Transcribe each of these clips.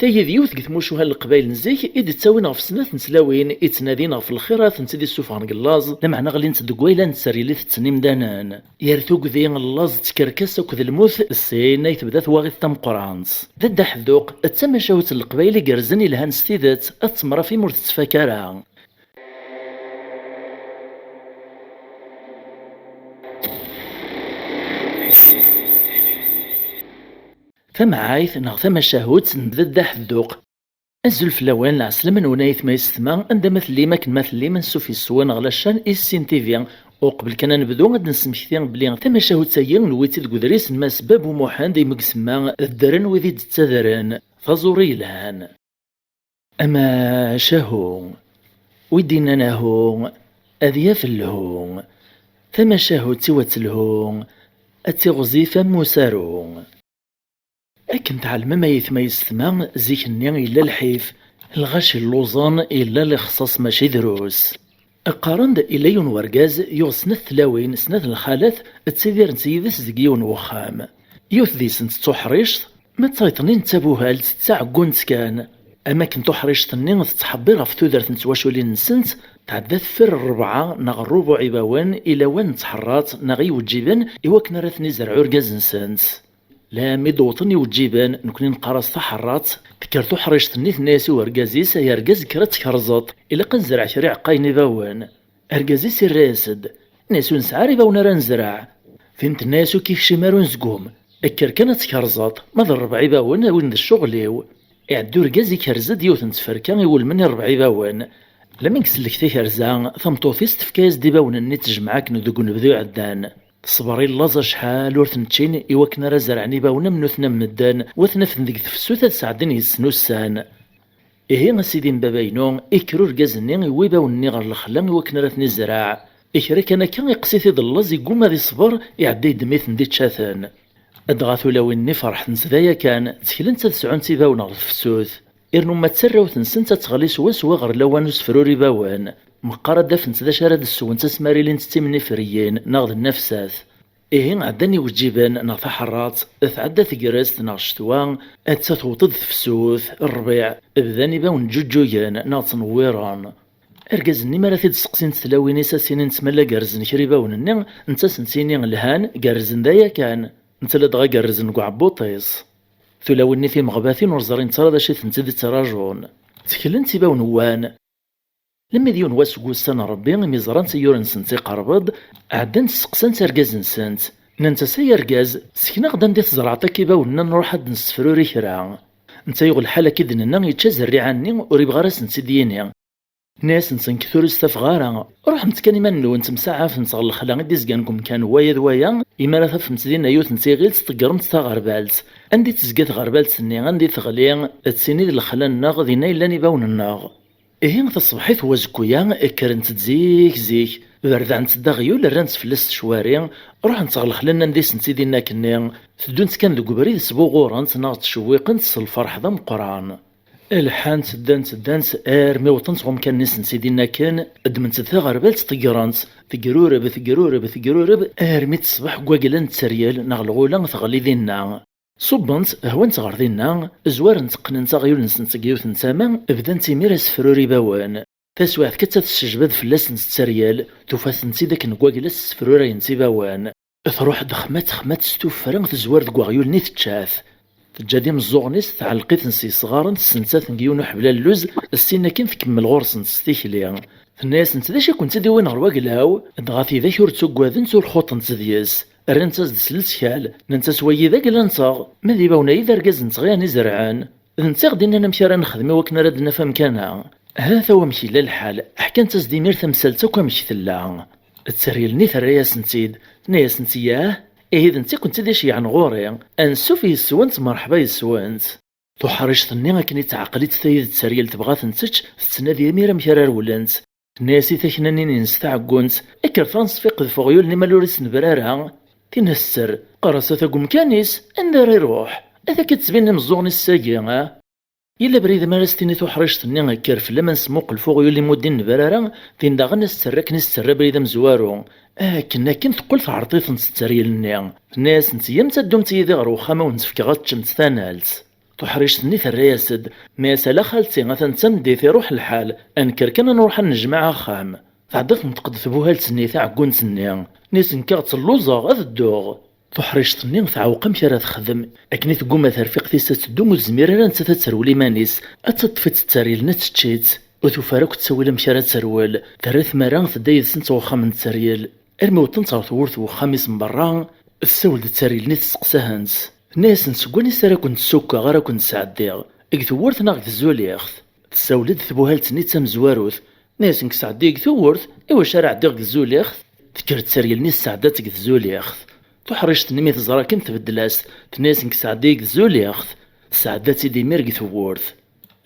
تاهي ديوث قد موشوها القبايل نزيك إذ تساوين غف سنة نسلاوين إتنادين غف الخيرات نتدي السوفان قلاز لما غالي نتدقويلا نتساري لي تتسنيم دانان يارثوك ذي اللاز تكركس وكذ الموث السين يتبدا ثواغي تم قرانس ذا حذوق تسمى شاوت القبايل قرزني لها نستيدات أتمرا في مرت تفكارها. ثم عايث نغ ثم شاهوت ضد حذوق أزل فلاوان العسلم ونايث ما يستمع عندما مثلي ما كان مثلي من سوفي السوان غلاشان إسين تيفيا وقبل كنا نبدو غاد نسمكتين بلي ثم شاهوت سايين نويتي القدريس ما سباب وموحان دي مقسما الدرن وذي التذرن فزوري لهان أما شاهو ويدينا ناهو أذياف اللهو ثم شاهو تيوات اللهو أتغزيفا موسارو أكن تعلم ما يثما يستمع زيك النيان إلا الحيف الغاشي اللوزان إلا الخصاص ماشي دروس أقارند إلا يون ورقاز يغ سنة ثلاوين سنة الخالث تسيدير نسيدس زقيون وخام يوث دي سنت تحريشت ما تايطنين تابوها لتتعقون كان أما كنت تحريشت النين تتحبير في ثودر نتواشولين نسنت تعدات فر الربعة نغ الربع عباوان إلا وان تحرات نغي وجيبان إواك نرثني زرعو رقاز نسنت لا ميدوطني وجيبان نكوني نقراص تحرات تكرتو حريشت نيث ناسي ورقازيس يا رقاز كرات كرزط إلا قنزرع شريع قايني باوان أرقازيس الراسد ناسو نسعاري باونا رنزرع فهمت ناسو كيف شمارو نزقوم أكر كانت كرزط ماذا الربعي باوان وين ذا الشغليو إعدو رقازي كرزد يوثن تفركان يول مني الربعي باوان لما يكسلك تيكرزان ثمطوثيس تفكاز دي باونا ني تجمعك ندوكو نبدو عدان صبري اللازا شحال ور تنتشين إواكنا راه زرعني باونا منوثنا مدان وثنفن ديك تفسوثا تسعدن يسنوسان إيه غسيدين باباينو إكرو رقازني ويباوني غير الخلا إواكنا راه تنزرع إكرا كان كان يقسيث ذا اللاز يقوم هذي صبر يعدي دميثن دي تشاثان أدغاثو لويني فرح نزدايا كان تكلن تسعون تيباونا غير الفسوث إرنو ما تسراو تنسن تتغلي سوا غير لوانو سفروري باوان مقارا دافن تدا شارد السوان تسماري لين تتمني فريين ناغذ النفسات إيه عداني وجيبان ناغ تحرات تعدى ثقرست ناغ شتوان أتسا توطد فسوث الربيع بداني باون جوجويان ناغ تنويران أرقازني مالا ثيد سقسين تلاويني ساسيني نتمالا قرزن كري باونني نتا سنسيني لهان قرزن دايا كان نتا لدغا قرزن قعبوطيس ثلاويني في مغباثين ورزارين ترى دا شي ثنتدي تراجون تكلن تيباون وان لما ديون واسقو السنة ربي ميزران سيورن سنتي قربض عدان تسقسان ترقاز نسنت ننتا سيرقاز سكنا غدان دي تزرعتا كيباونا نروح هاد نسفروري كرا نتا يغل الحالة كيدننا يتشاز الريعاني وريب غراس نسيديني ناس نسن كثور استفغارا روح نتكاني منو نتمساعة فنتغل الخلا ديزقانكم كان وايا دوايا إما فهمت دينا يوث نتي غيل تستقرمت تا غربالت عندي تزقات غربالت ني عندي تغلي تسيني الخلا الناغ دينا إلا نيباون الناغ إيه تصبحيت وزكويا كرنت زيك زيك برد عن تداغيول الرانت فلست شواري روح نتغلخ لنا نديس نتيدينا كني تدونت كان ذو بريد سبوغورانت ناغ تشويقنت الفرح ذا مقران الحانت دانت ارمي وطنت غم كان نيس نتيدينا كان ادمنت ذا غربالت تقرانت تقرورب ارمي تصبح قواقلان تسريال ناغ الغولا تغلي دينا صبنت هوانت غار دينا زوار نتقنن تغيول نسنتقيوث نتاما بدان تيمير سفروري باوان تسواث كتا تسجبد فلاس نستريال توفاثنتي داك نكواكلاس سفروري نتي باوان تروح خمات ستوفران تزوار دكواغيول ني تتشاث تجادي مزوغنيس تعلقيت نسي صغارن تسنتات نكيونو حبلا اللوز السينا كين تكمل غورس نستيكلي الناس نتا داش كنت ديوين غرواكلاو دغاثي ذاك ورتوكواذن سو الخوط نتدياس رنتاز دسلسكال ننتا سويي ذاك لانصاغ ماذي باونا إذا رقاز نتغياني زرعان نتا غدينا نمشي راه نخدمي وكنا رادنا فمكانها هذا هو مشي للحال حكا نتا زديمير تمثالتا كوا مشي ثلا تسريلني ثرياس نتيد ناس نتياه إذا نتا كنت داشي عن غوري أنسو فيه السوانت مرحبا يسوانت تحرش ثني كني تعقليت ثايد تسريل تبغى تنتج تسنادي ميرا مكرار ولانت ناسي ثكناني نستعقونت اكر فرانس فيق فغيول نما لوريس نبرارها تنهسر قرصة ثقوم كانيس اندار يروح اذا كتبين مزوغني الساقية إلا بريد مارستيني تحرشت نيغا كرف لما نسموق الفوغيو اللي مودين نبرارا تين داغا نسترك نستر بريد مزوارو كنا كنت قلت عرطيث نستريل النيغ الناس نتيا متدوم تيدي غير وخاما ونتفكي غاتشمت ثانالت تحريش نيت الرياسد ما سلا خالتي غتنتمدي في روح الحال انكر كان نروح نجمع خام تعدت نتقد ثبوها لتني تعقون تني نيس نكاغت اللوزة غاد الدوغ تحريش تني تعوق مشارا تخدم اكني تقوم ترفيق تيسا تدوم الزميرة نتا تتسرولي مانيس اتطفت التاريل نتشيت وتفارك تسوي مشارا تسرول ثلاث مران تدايد سنت وخا من التاريل الموتن تصورت وخامس من برا السول التاريل نيت تسقساهنس ناس نسقوني سارا كنت سوكا غارا كنت سعديغ اكتورت ناغ الزوليخ تساولد ثبوها لتني تمزواروث ناس نكسعديك ثورت ايوا شارع ديغ الزوليخ فكرت ساريل نيس سعداتك الزوليخ تحرشت نمي تزرا كنت تبدلاس تناس نكسعديك الزوليخ سعداتي دي ميرق ثورت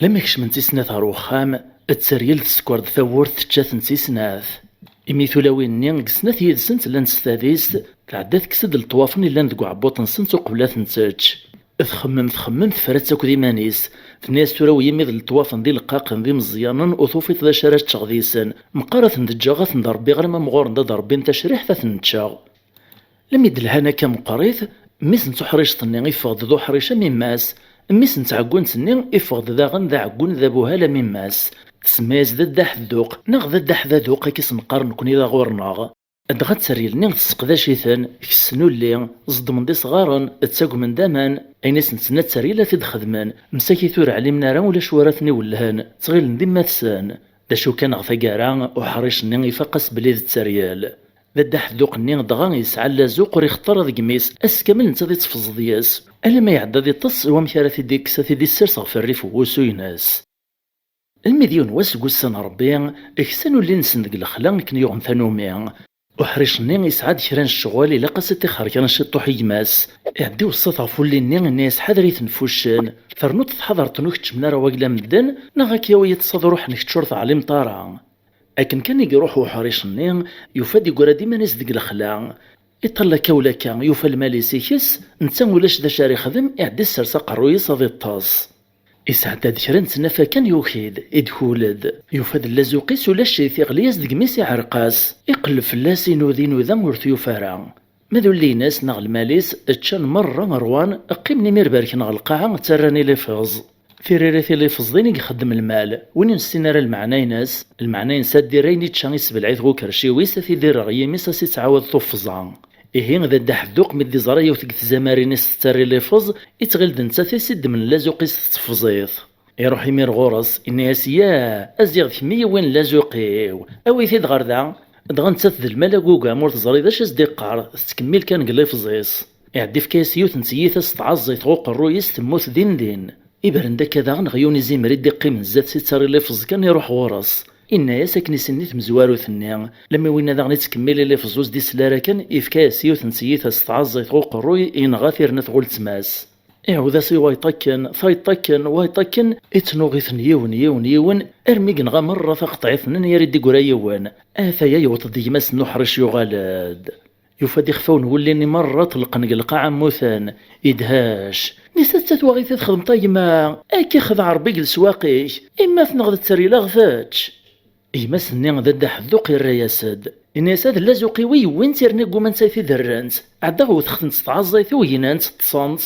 لما كشمنتي سناث روخام التسريل تسكورد ثورت تشاث نتي سناث إميثولاوين نين قسناث يدسنت لان ستاديس تعدات كسد الطوافن اللي ندقو عبوط نسنت وقبلات نتاج تخمم تفرات تاكو دي مانيس الناس تراو يميض الطوافن دي لقاقن دي مزيانا وثوفيت ذا شارات تشغديسن مقارة ندجاغات ندربي غير ما مغور ندربي تشريح ثاث نتشاغ لم يدلهانا كمقريث ميس نتحريش طني يفغد ذو حريشة من ماس ميس نتعقون تنين يفغد ذا غن ذا عقون ذا بوهالا من ماس تسميز ذا الداح الذوق ناغ ذا الداح ذا ذوق كيس نقارن كوني ذا غورناغ أدغات سريل نيغ تسقداشيثن كسنو اللي زدمن دي صغارن تساقو من دامان أيناس نتسنى تسريلا تيد خدمان مساكي ثور علمنا راه ولا شوارثني ولهان تغيل ندي ماثسان دا شو كان غفاقارا وحريش نيغ يفقس بليد التسريال ذا الداح الذوق نيغ دغا يسعى لازوق وريختار ذا قميس أسكامل نتا دي تفز دياس ألا ما يعدى دي طس ومشارة دي كسا دي السرس غف الريف وسويناس المليون واسقو السنة ربي اكسانو اللي نسن ديك الخلا كن يغن ثانومي وحريش نين يسعد كران الشغال إلا قصتي خارجان شطو حيماس يعدي وسط عفولي نين الناس حذري تنفوشن فرنوت تحضر تنوك تشمنا رواقلا مدن نغاك يوي يتصاد روح نك تشرط علي مطارع لكن كان يروح وحريش نين يفاد يقول ديما ناس ديك الخلا يطلع كولاكا يوفى المالي سيكس نتا ولاش ذا شاري خدم يعدي السرسا قروي صادي الطاس يسعد هاد كرا نتسنافا كان يوخيد يدخولد يوفاد اللازوقيس ولا الشيث يغلياس ديك ميسي عرقاس يقلب فلاس ينوذي نوذا ورث يفارا ماذو اللي ناس ناغ الماليس تشان مرة مروان قيم نمير بارك ناغ القاعة تراني لي فغز في ريريثي لي فزدين يخدم المال وين نسينا المعنى ناس المعنى نساد ديريني تشان يسبل عيد غو كرشيويس في دير غيمي ساسي تعاود طفزان إهين ذا الداح الذوق مدي زرايا وثقت زمارين ستاري لي فز يتغلد نتا تيسد من لازوقيس تفزيط يروح يمير غورس إنياس يا أزيغ ثمية وين لازوقيو أوي ثيد غردا دغا نتا ذا الملاقوقا مور تزري ذا شاز ديقار تكمل كان قلي فزيس يعدي في كاسيوت نتييث استعزيت غوق الرويس تموت دين إبرندا كذا نغيوني زيمري ديقي من زاد ستاري لي فز كان يروح غورس إنا ساكني سنيت مزوارو ثنيا لما وين ذا تكمل اللي في الزوز دي سلارة كان إفكاسي وثنسيث استعزيت غوق الروي إنغاثير نثغول تماس إعوذا سي وايطاكن فايطاكن وايطاكن إتنوغيثن يون أرميقن غا مرة فقطعيثن يريد قرا يوان آثايا يوط ديماس نحرش يغالد يفادي خفاون وليني مرة طلقن قلقاع موثان إدهاش نسات تتواغيث تخدم طيما أكي خذ عربي السواقيش إما ثنغذ تسري لاغثاتش إما سنين ذا الداح الذوق الرياسد الناس هذا لازوقي وين تيرنا قوما نسايثي ذرانت عدا غو تخدم تتعزيث وينانت تصانت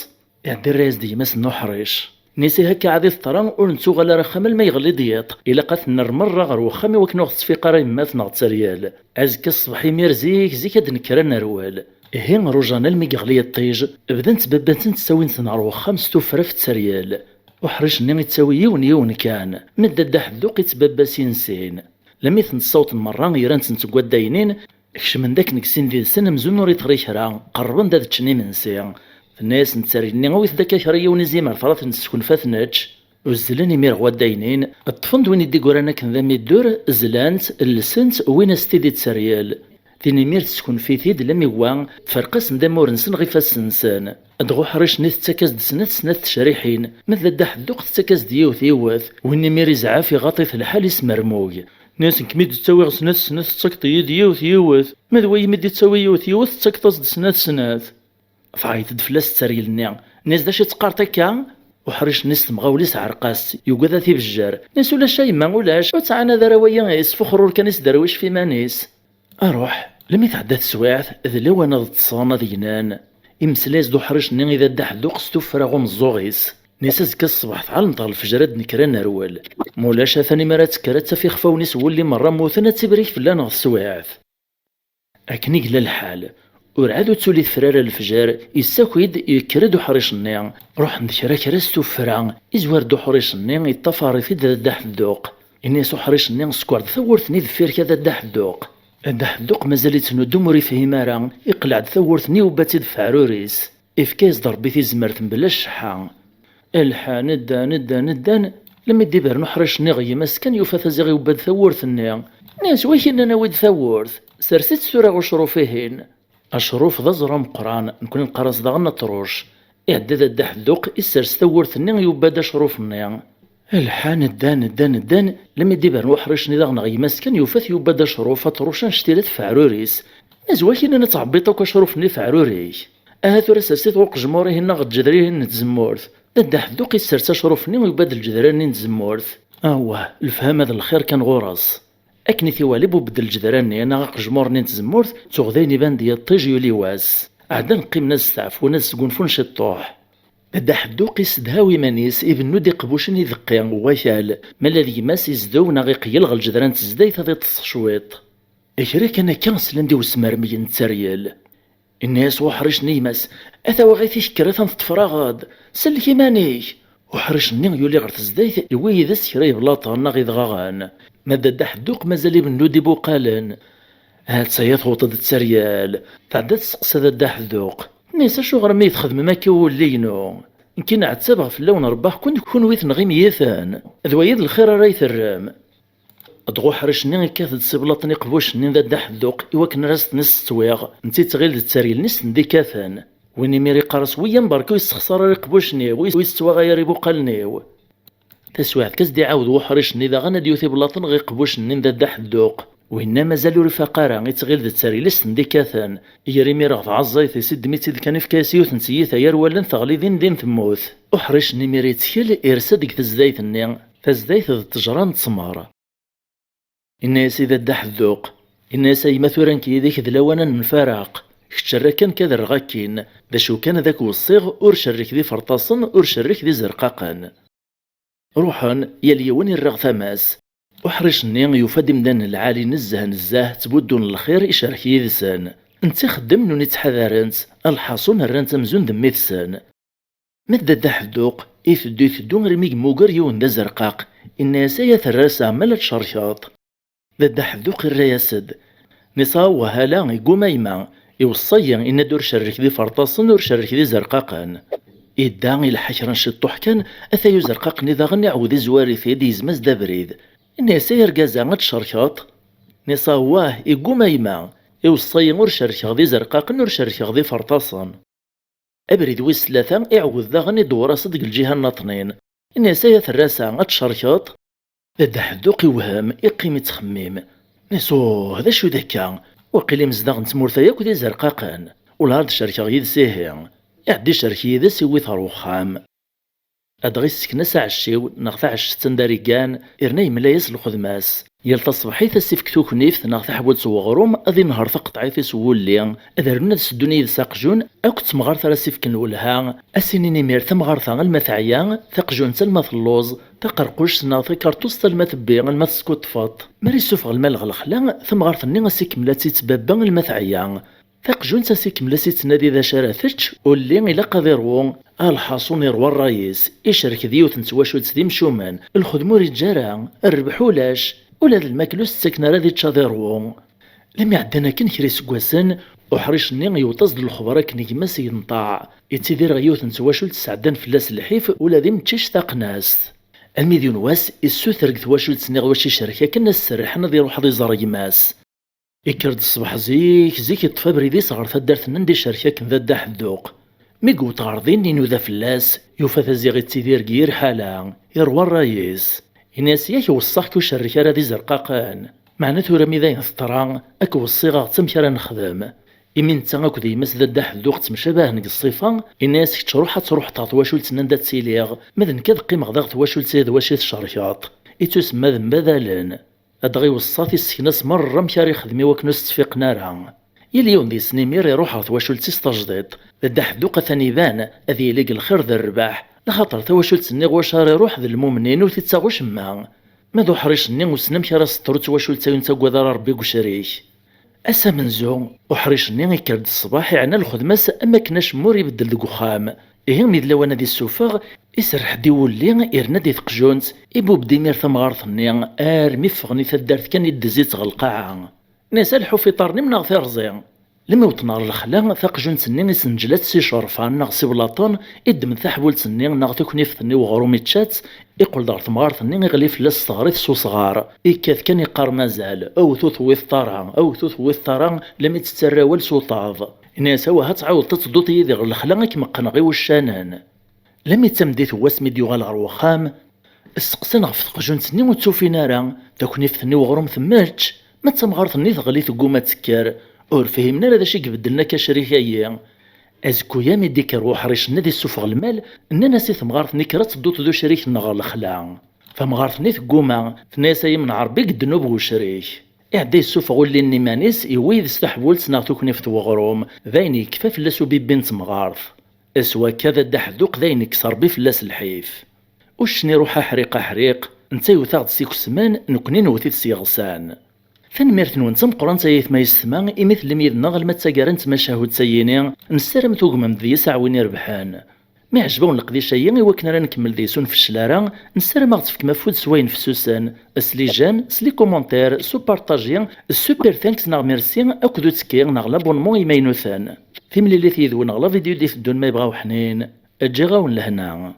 يعدي الرايس ديما سنو حريش نيسي هكا عادي الطرام ورنتو غالا رخامل ما يغلي دياط إلا قات نر مرة غير وخامي وكنو غتسفيقا راه يما ثنغ تسريال أزكا الصباح يمير زيك هاد نكرا نروال إهين روجانا المي يغلي الطيج بدنت بابانتن تساوين ثنار وخام ستوفرا في التسريال وحريش نين يتساوي يون كان مد الداح الذوق يتبابا سين لما يثن الصوت مرة يران تنتقواد داينين كشمن داك نكسين ديال سنة مزون يطغري كرا قربن داد تشني منسي الناس نتساريني غويث داك كريا ونزيمر ثلاث نسكن فاثناتش وزلاني مير غواد داينين الطفند وين يدي قرانا كان ذا ميدور زلانت اللسنت وين استيدي تسريال ثيني مير تسكن في ثيد لمي وان فرقس ندامور نسن غيفاس نسان ادغو حريش نيت تاكاز سنات تشريحين مثل الداح الذوق تاكاز ديوث يوث وين مير يزعى في غاطيف الحال يسمرموغ ناس كميد تساوي سنات تسقطي ديوث يوث ماذا وي مدي تساوي يوث تسقطس سنات فعيت دفلاس تسريل النعم ناس داش تقارتكا وحريش ناس مغاوليس عرقاس يوقذا في بجار ناس ولا شي ما ولاش وتعانا ذرويا يسفخرور كان يسدرويش في مانيس اروح لم يتعدى السواعث ذا وانا تصانا دينان يمسلاز دو حريش نين اذا داح ذوق ستوفرا غوم الزوغيس نيساز كالصباح تعلم طال الفجر نكران رول مولاش ثاني مرات كرات في خفاو نيس ولي مرة موثنا تبريك فلان غ السواعث أكني قلا الحال ورعادو تولي ثفرار الفجر يساكويد يكردو حريش النيان روح نذكرا كراستو فران إزواردو حريش النيان يطفاري في داح الذوق إنيسو حريش النيان سكوارد ثورثني ذفير كذا داح الذوق داح الذوق مازال تنودو موري فهمارا يقلعد ثورثني وباتي دفع روريس إفكاز ضربي في زمرت بلا الشحا الحا ندان لما يدبر نحرش نغي مسكن يوفا زغي وباد ثورث النيان ناس واكين انا ود ثورث سرسيت سورة وشروفهن اشروف ذا زرام قران نكون نقرص ضغنا طروش اعداد الدح الذوق السرس ثورث النيان يوباد شروف النيان الحا ندان لما يدبر نحرش نغي نغي مسكن يوفا يوباد شروف طروشان شتيلات فعروريس ناس واكين انا تعبيطوك شروفني فعروري هاثورا سرسيت وق جموريهن غد جدريهن تزمورث داح الذوق يسرسا شروفني ويبادل الجدران نتزمورث الفهم هذا الخير كان غرس اكني ثوالب وبدل الجدراني انا غاق جمورني نتزمورث تغذيني بان ديال الطيج يولي واس عادا نقيم ناس تعف وناس قنفون شطوح داح الذوق يسدهاوي مانيس ابن نودي قبوشن يذقي وثال مالا ذي ماس يزدونا غيق يلغى الجدران تزدايت هذي تصشويط اكراك انا كان سلندي وسمرمي نتسريال الناس وحرش نيمس اثا وغيثي شكرا تفراغاد سلكي ماني وحرش ني يولي غير تزدايت يوي ذا سكري بلاطا غير ضغان مادا داح الذوق مازال بنودي بوقالن هاد سياط وطد تسريال تعدى تسقسى ذا داح الذوق نيسا شو غير ما يتخدم ماكي ولينو يمكن عاد سابغ في اللون رباح كون ويث نغي ميثان ذويد الخير رايث الرام ادغو حرش ني كاثد سبلاطني قبوش ني ذا داح الذوق يوكن راست نس تويغ نتي تغيل التسريل نس ندي كاثان ويني ميري قارس ويا مباركو يستخسر ريقبوشني ويستوى غير يبوقالنيو تسواعد كاس عاود وحرشني ذا غانا ديوثي بلاطن غي قبوشني ذا داح الذوق وإنا مازالو رفاقارا يتغيل ذا التسريلس ندي كاثان يريمي راه عزايث يسد ميتي كان في كاسيو تنسيث يا روالن ثغلي دين تموت وحرشني ميري تكل إرسد ديك تزدايت النيا تزدايت ذا التجران تسمارة الناس إذا داح الذوق الناس أيما ثوران كي ذيك ذلوانا نفارق كتشرا كان كذا رغاكين ذا شو كان ذاك والصيغ اور شرك ذي فرطاصن اور شرك ذي زرقاقن روحا يليوني الرغ ثماس وحرشني يفاد مدان العالي نزاه تبودون الخير إشارك يذسان انت خدم نوني تحذرنت الحاصون الرانت مزون دميثسان مدى داح الذوق يثدو رميق موقر يون ذا زرقاق الناس يثرسا ملت شرشاط ذا داح الذوق الرياسد نصا وهلا يقوم ايما يوصيا إن دور شرك ذي فرطاصن ور شرك ذي زرقاقن إدان إلى حشرا شطوح كان أثا زرقاق نذا غني عودي زواري في دي زمز دابريد إني سير قازا غد شركاط نصا واه يقوم ايما يوصيا ور شرك ذي زرقاقن ور شرك ذي فرطاصن أبريد ويس ثلاثة يعود ذا غني دورا صدق الجهة الناطنين إني سير ثراسا غد شركاط ذا حذوق يوهم يقيم يتخميم نسو هذا شو ذاكا وقيلي مزداغ نتمورثا ياك ذي زرقاقن والهارد شركة غيد سيهي يعدي شركة ذا سيوي ثروخام أدغي السكنة ساعة الشيو نغثا عشتن داريقان إرناي ملايس الخدماس يلتا الصباحي تسيفكتو كنيف نغثا حبوت سوغروم أذي نهار ثقطعي في سوولي أذرنا تسدوني ذي ساقجون أكت تمغارثا راسيفكن ولها أسينيني مير تمغارثا المثعيا ثقجون تلمث اللوز تقرقوش سناثي كارتوس تلمث بيغ المث سكوت فاط ماري سوفغ المال غلخلا ثمغارثني غسيك ملاتي تبابا المثعيا ثقجون تسيك ملاسي تنادي ذا شراثتش واللي إلا قذيرو الحاصون يروى الرئيس يشارك ذيوث نتواشو تسدي مشومان الخدمو رجالا الربحولاش ولا ذا الماكلوس تسكنا راذي تشاذيرو لم يعدنا كن كري سكواسن وحريش ني يوتصد الخبراء كنيكماس ينطاع يتيدير غيوث نتواشو تسعدان فلاس الحيف ولا ذي متشيش ثاقناس الميديون واس السوثرق تواشو تسنيغ واشي شركة كنا السرحنا ذي روح ذي زاري ماس يكرد الصباح زيك يطفى بريدي صغر ثدارت ندي شركة كن ذا داح الذوق ميقو تغارضين نينو ذا فلاس يوفا ثزيغ تيدير غير حالا يروى الرئيس الناس ياك وصاك كو شركة راذي زرقاقان معناته رمي ذا ينثطرا اكو الصيغة تمكرا نخدم إمين تاكو ذي مس ذا داح الذوق تمشابه نك الصيفة الناس تروح تطواشول تنندا تسيليغ ماذن كذ قيمة ذا تواشول تسيد واشي الشركات يتسمى ذن بذالن أدغي وصاتي السكناس مرة مشاري خدمي وكنوس تفيق نارا يليون دي سنيمير يروح تواشول تستجديد ذا داح الذوق ثاني بان أذي يليق الخير ذا الرباح لخاطر تواشلت ني غواشاري روح ذا المؤمنين وتتساغوش ما ماذو حريش ني وسنم كرا سطرو تواشلت ينتا قوذا ربي وشريك أسا منزو وحريش ني يكرد الصباح يعني الخدمة أما كناش مور يبدل ديك وخام إيه ميد لوانا دي السوفاغ يسرح دي ولي إرنا دي ثقجونت إبو بديمير ثمغارثني ميفغني ثدارت كان يدزيت غالقاعة ناس الحو في طارني من غثير زين لما وتنار الخلا ثقجونت ني سنجلات سي شرفان ناغ سي بلاطون إدم ثحولت ني ناغ تكنيفتني وغرومي تشات يقول دار ثمغارثني يغلي في الصغار سو صغار إكاث كان يقار مازال أو ثوث ويثطرا أو ثوث ويثطرا لم تتسراول سوطاض ناس هو هتعاود تتصدوط يدي غير الخلا كيما قنغي والشانان لم يتمدي ثواس ميديو غال غروخام السقسن غف تقجونتني وتشوفينا راه تكنيفتني وغروم ثماتش ما تمغارثني تغلي ثقوما تسكر اور فهمنا لا داشي يبدلنا كشريكيا ازكو يا ميدي كروح ريش ندي السوفغ المال اننا سي ثمغارثني كرات تدوت ذو شريك نغار الخلا فمغارثني ثقوما ثناسا من عربي قدنوب وشريك إعدي السوفغ اللي نيمانيس يويد استحولت ناغ تكنيفت وغروم ذايني كفاف لاسو بنت مغارث اسوا كذا دحذوق ذاين كسر بي فلاس الحيف وشني روح حريق نتا يوثاغد سيكو سمان نكني نوثيت سي غسان فنميرت نونتم قران تايث ما يستما مثل ميدنا غلما تاكارنت مشاهد سييني نسرم توقمم ذي ساعوين يربحان ما عجبون القديش ايا وكنا راه نكمل ذي سون في الشلارة نسرم غتفك مفود سواين في سوسان اسلي جان سلي كومونتير سو بارطاجي السوبر ثانكس ناغ ميرسي اكدو تسكير ناغ لابونمون يمينوثان في ملي ثيذو ناغ لا فيديو دي فدون ما يبغاو حنين اجي غاون لهنا